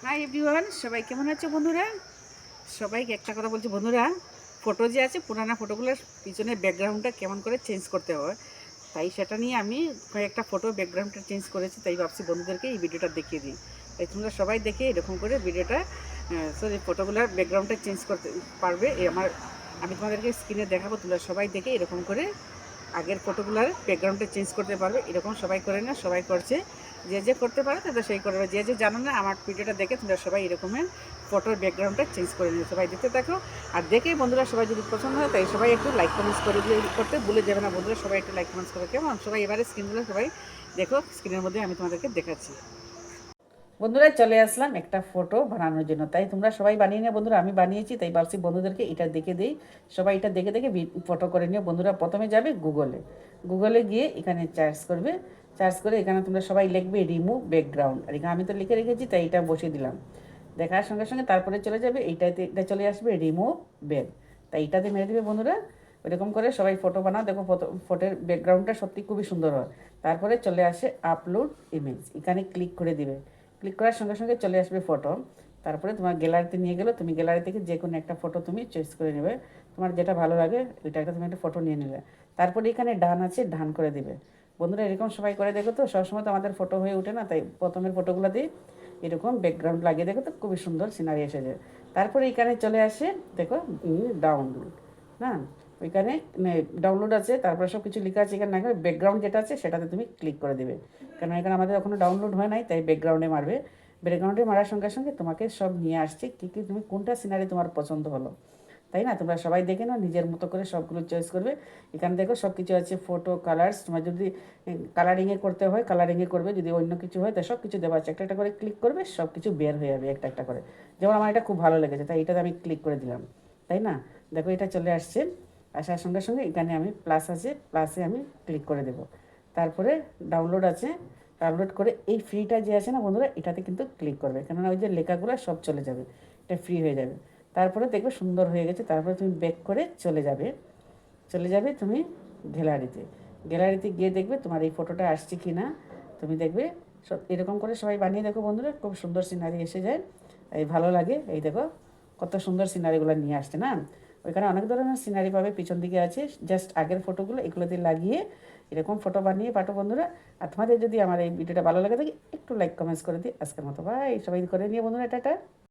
Hi everyone, সবাই কেমন আছো বন্ধুরা? সবাইকে একটা কথা বলছি বন্ধুরা, ফটো যে আছে পুরানো ফটোগুলোর পিছনে ব্যাকগ্রাউন্ডটা কেমন করে চেঞ্জ করতে হয়, তাই সেটা নিয়ে আমি কয়েকটা ফটো ব্যাকগ্রাউন্ডটা চেঞ্জ করেছি। তাই ভাবছি বন্ধুদেরকে এই ভিডিওটা দেখিয়ে দিই। তাই তোমরা সবাই দেখে এরকম করে ভিডিওটা সরি ফটোগুলোর ব্যাকগ্রাউন্ডটা চেঞ্জ করতে পারবে। আমি তোমাদেরকে স্ক্রিনে দেখাবো, তোমরা সবাই দেখে এরকম করে আগের ফটোগুলোর ব্যাকগ্রাউন্ডটা চেঞ্জ করতে পারবে। এরকম সবাই করে না, সবাই করছে। যে যে করতে পারে তাদের সেই করবে, যে যে জানো না আমার ভিডিওটা দেখে তোমরা সবাই এরকমের ফটোর ব্যাকগ্রাউন্ডটা চেঞ্জ করে নিও। সবাই দেখতে থাকো আর দেখেই বন্ধুরা সবাই যদি পছন্দ হয় তাই সবাই একটু লাইক কমেন্টস করে করতে ভুলে যাবে না বন্ধুরা। সবাই একটু লাইক কমেন্টস করে, কেমন? সবাই এবারে স্ক্রিনগুলো সবাই দেখো, স্ক্রিনের মধ্যে আমি তোমাদেরকে দেখাচ্ছি। বন্ধুরা চলে আসলাম একটা ফটো বানানোর জন্য, তাই তোমরা সবাই বানিয়ে নিও বন্ধুরা। আমি বানিয়েছি তাই ভাবছি বন্ধুদেরকে এটা দেখে দিই। সবাই এটা দেখে দেখে ফটো করে নিও বন্ধুরা। প্রথমে যাবে গুগলে গিয়ে এখানে সার্চ করবে। সার্চ করে এখানে তোমরা সবাই লিখবে রিমুভ ব্যাকগ্রাউন্ড, আর এখানে আমি তো লিখে রেখেছি তাই এটা বসিয়ে দিলাম। দেখার সঙ্গে সঙ্গে তারপরে চলে যাবে এটা চলে আসবে রিমুভ ব্যাক, তাই এটাতে মেরে দেবে বন্ধুরা। এরকম করে সবাই ফটো বানাও, দেখো ফটোর ব্যাকগ্রাউন্ডটা সত্যি খুবই সুন্দর হয়। তারপরে চলে আসে আপলোড ইমেজ, এখানে ক্লিক করে দিবে। ক্লিক করার সঙ্গে সঙ্গে চলে আসবে ফটো। তারপরে তোমার গ্যালারিতে নিয়ে গেলো, তুমি গ্যালারি থেকে যে কোনো একটা ফটো তুমি চয়েস করে নেবে। তোমার যেটা ভালো লাগে ওইটা একটা তুমি একটা ফটো নিয়ে নেবে। তারপরে এখানে ডান আছে, ডান করে দিবে। বন্ধুরা এরকম সবাই করে দেখো তো, সবসময় তো আমাদের ফটো হয়ে ওঠে না, তাই প্রথমের ফটোগুলো দিয়ে এরকম ব্যাকগ্রাউন্ড লাগিয়ে দেখো তো খুবই সুন্দর সিনারি এসে যায়। তারপরে এখানে চলে আসে দেখো ডাউনলোড, না ওইখানে ডাউনলোড আছে, তারপরে সব কিছু লেখা আছে। এখানে না ব্যাকগ্রাউন্ড যেটা আছে সেটাতে তুমি ক্লিক করে দেবে, কারণ এখানে আমাদের এখনো ডাউনলোড হয় নাই, তাই ব্যাকগ্রাউন্ডে মারবে। ব্যাকগ্রাউন্ডে মারার সঙ্গে সঙ্গে তোমাকে সব নিয়ে আসছে কী কী তুমি কোনটা সিনারি তোমার পছন্দ হলো, তাই না? তোমরা সবাই দেখে নাও, নিজের মতো করে সবগুলো চয়েস করবে। এখানে দেখো সব কিছু আছে, ফটো কালার্স, তোমার যদি কালারিংয়ে করতে হয় কালারিংয়ে করবে, যদি অন্য কিছু হয় তাই সব কিছু দেওয়া আছে। একটা একটা করে ক্লিক করবে, সব কিছু বের হয়ে যাবে একটা একটা করে। যেমন আমার এটা খুব ভালো লেগেছে তাই এটাতে আমি ক্লিক করে দিলাম, তাই না? দেখো এটা চলে আসছে। আসার সঙ্গে সঙ্গে এখানে আমি প্লাস আছে, প্লাসে আমি ক্লিক করে দেবো। তারপরে ডাউনলোড আছে, ডাউনলোড করে এই ফ্রিটা যে আছে না বন্ধুরা, এটাতে কিন্তু ক্লিক করবে, কেননা ওই যে লেখাগুলো সব চলে যাবে, এটা ফ্রি হয়ে যাবে। তারপরে দেখবে সুন্দর হয়ে গেছে। তারপরে তুমি ব্যাক করে চলে যাবে তুমি গ্যালারিতে। গ্যালারিতে গিয়ে দেখবে তোমার এই ফটোটা আসছে কি না। তুমি দেখবে সব এরকম করে সবাই বানিয়ে দেখো বন্ধুরা, খুব সুন্দর সিনারি এসে যায়। এই ভালো লাগে, এই দেখো কত সুন্দর সিনারিগুলো নিয়ে আসছে না। ওইখানে অনেক ধরনের সিনারি পাবে, পিছন দিকে আছে জাস্ট আগের ফটোগুলো এগুলোতে লাগিয়ে এরকম ফটো বানিয়ে পাঠো বন্ধুরা। আর তোমাদের যদি আমার এই ভিডিওটা ভালো লাগে থাকে একটু লাইক কমেন্টস করে দিই। আজকের মতো বাই, সবাই করে নিয়ে বন্ধুরা, টাটা।